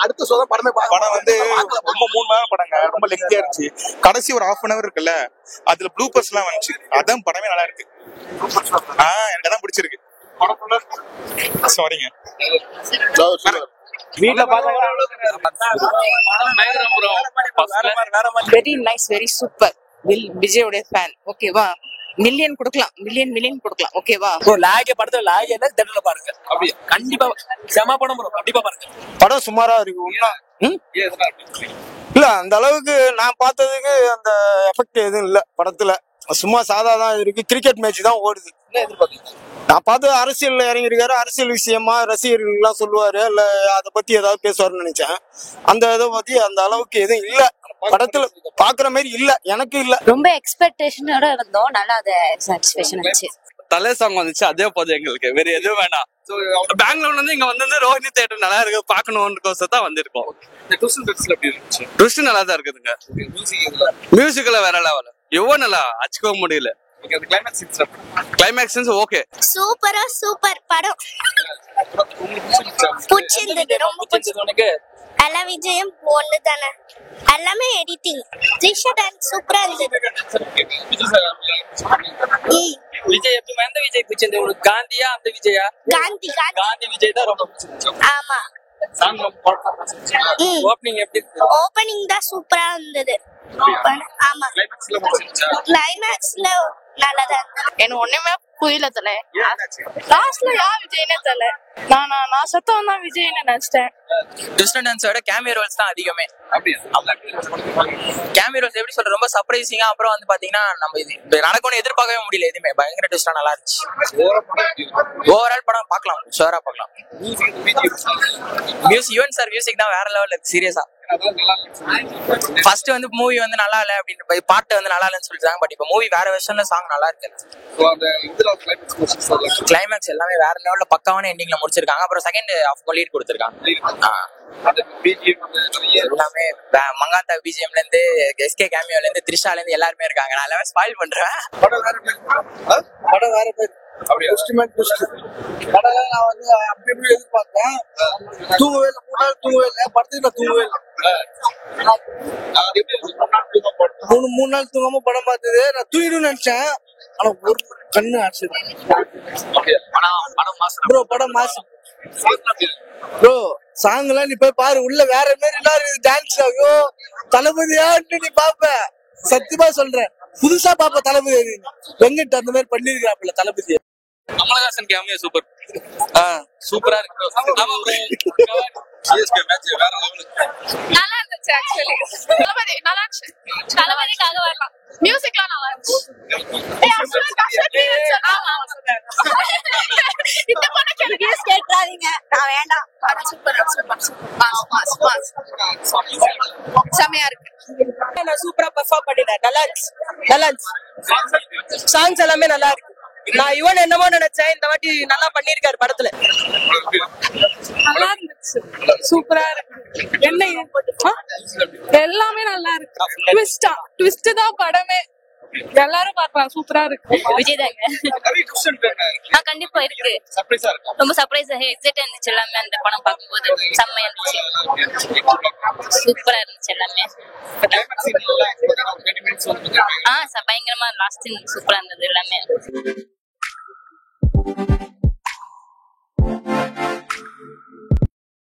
அடுத்த ஷோ தான் படமே. படம் வந்து ரொம்ப 3 மணி நேரம் படங்க, ரொம்ப லெங்தியா இருந்துச்சு. கடைசி ஒரு 1/2 hour இருக்குல்ல, அதுல ப்ளூபர்ஸ் எல்லாம் வந்துச்சு. அதான் படமே நல்லா இருக்கு. எனக்கு அதான் பிடிச்சிருக்கு. சாரிங்க. Very nice, very super. விஜயோட ஃபேன். ஓகேவா, மில்லியன் கொடுக்கலாம், மில்லியன் கொடுக்கலாம். ஓகேவா ப்ரோ, லாகே படத்துல லாகே என்ன தேட்டர்ல பாருங்க. அப்படியே கண்டிப்பா செம படம் ப்ரோ, கண்டிப்பா பாருங்க. படம் சுமாரா இருக்கு. இல்ல அந்த அளவுக்கு நான் பார்த்ததுக்கு அந்த எஃபெக்ட் எதுவும் இல்ல படத்துல. சும்மா சாதா தான் இருக்கு. கிரிக்கெட் மேட்ச் தான் ஓடுது. நான் பார்த்து அரசியல்ல இறங்கிருக்காரு. அரசியல் விஷயமா ரசிகர்கள் எல்லாம் சொல்லுவாரு, இல்ல அதை பத்தி ஏதாவது பேசுவாருன்னு நினைச்சேன். அந்த இதை பத்தி அந்த அளவுக்கு எதுவும் இல்ல படத்துல பாக்குற மாதிரி இல்ல, எனக்கு இல்ல. ரொம்ப எக்ஸ்பெக்டேஷனோட இருந்தோம், நல்லா அது சாட்டிஸ்ஃபேக்ஷன் இருந்துச்சு. தலை சாங் வந்துச்சு, அதே போதும் எங்களுக்கு, வேற எதுவும் வேணாம். பெங்களூர்ல இருந்து இங்க வந்து ரோஹிணி தியேட்டர் நல்லா இருக்கு பாக்கணும்னு தான் வந்திருக்கோம். ட்விஸ்ட் நல்லா தான் இருக்குதுங்க. மியூசிக்ல வேற லெவல், எவ்வளவு நல்லா அச்சுக்க முடியல. கிளைமேக்ஸ் ஓகே, சூப்பரா சூப்பர் படம். பிடிச்சிருந்தது, ரொம்ப பிடிச்சிருக்கு. எல்லா விஜயம் ஒண்ணு தானே, எல்லாமே எடிட்டிங். த்ரிஷா டான்ஸ் சூப்பரா இருந்தது. விஜய் எப்படி எந்த விஜய் பிடிச்சிருந்தது உங்களுக்கு? காந்தியா அந்த விஜயா? காந்தி விஜய் தான் ரொம்ப பிடிச்சிருந்துச்சு. ஆமா. ஓப்பனிங் எப்படி? ஓப்பனிங் தான் சூப்பரா இருந்தது. ஆமா, கிளைமேக்ஸ்ல நல்லதா இருந்தது. எனக்கு ஒண்ணுமே புரியல தல. லாஸ்ட்ல யார் விஜய்னே தல. நான் சத்தம் தான் விஜய்னு நினைச்சிட்டேன். டிஸ்டன்ட் டான்ஸோட கேமியோ ரோல்ஸ் தான் அதிகமே. கேமியோ ரோல்ஸ் எப்படி சொல்ற, ரொம்ப சர்ப்ரைசிங்கா. அப்புறம் வந்து பாத்தீங்கன்னா நம்ம இது நடக்கும்னு எதிர்பார்க்கவே முடியல. எதுவுமே பயங்கர ட்விஸ்டா நல்லா இருந்துச்சு. ஓவரால் படம் பார்க்கலாம், ஷோரா பார்க்கலாம். மியூசிக், யுவன் சார் மியூசிக் தான் வேற லெவல்ல இருக்கு சீரியஸா. ஃபர்ஸ்ட் வந்து மூவி வந்து நல்லா இல்ல அப்படின்னு, பாட்டு வந்து நல்லா இல்லன்னு சொல்லிட்டாங்க. பட் இப்ப மூவி வேற வெர்ஷன்ல சாங் நல்லா இருக்கு. கிளைமேக்ஸ் எல்லாமே வேற லெவல்ல பக்காவான எண்டிங்ல முடிச்சிருக்காங்க. அப்புறம் செகண்ட் ஹாஃப் லீட் கொடுத்திருக்காங்க. எல்லாமே மங்காத்தா பிஜிஎம்ல இருந்து எஸ்கே கேமியோல இருந்து த்ரிஷால இருந்து எல்லாருமே இருக்காங்க. நான் எல்லாமே ஸ்பாயில் பண்றேன். படம் வேற பேர் நான் வந்து அப்படி எப்படி எதிர்பார்த்தேன். தூங்கவே இல்லை, 3 நாள் தூங்கவே இல்லை. படத்துக்கு நான் தூங்கவே இல்லை. 3 நாள் தூங்காம படம் பார்த்தது. நான் தூங்கிடுன்னு நினைச்சேன், ஆனா ஒரு கண்ணு அடிச்சிருக்கேன். ப்ரோ படம் மாசம் ப்ரோ. சாங் எல்லாம் நீ போய் பாரு, உள்ள வேற மாதிரி எல்லாரும் டான்ஸ். ஐயோ தளபதியான்னு நீ பாப்ப, சத்தியமா சொல்றேன். புதுசா பாப்ப தளபதி. வெங்கட் அந்த மாதிரி பண்ணிருக்காப்புல தளபதி. கமலஹாசன் கேமியோ சூப்பர், சூப்பரா இருக்கு. நல்லா இருந்துச்சு ஆக்சுவலி. தளபதி நல்லா இருந்துச்சு. தளபதிக்காக வரலாம். மியூசிக்லாம் நல்லா இருந்துச்சு. இந்த படம் ரிவ்யூஸ் கேட்றாதீங்க, நான் வேண்டாம். படம் சூப்பரா செமையா இருக்கு. நான் சூப்பரா பெர்ஃபார்ம் பண்ணிட்டேன். நல்லா சாங்ஸ் எல்லாமே நல்லா இருக்கு. நான் இவன் என்னமோ நினைச்சேன், இந்த வாட்டி நல்லா பண்ணிருக்காரு படத்துல. நல்லா இருந்துச்சு, சூப்பரா இருக்கு. என்ன எல்லாமே நல்லா இருக்கு. ட்விஸ்ட் தான் படமே. எல்லாரும் பார்க்கலாம், சூப்பரா இருக்கு. விஜய் தாங்க. கண்டிப்பா இருக்கு. ரொம்ப சர்ப்ரைஸ் எக்ஸைட்டா இருந்துச்சு எல்லாமே. அந்த படம் பார்க்கும்போது செம்மையா இருந்துச்சு, சூப்பரா இருந்துச்சு எல்லாமே. பயங்கரமா லாஸ்ட் சூப்பரா இருந்தது எல்லாமே.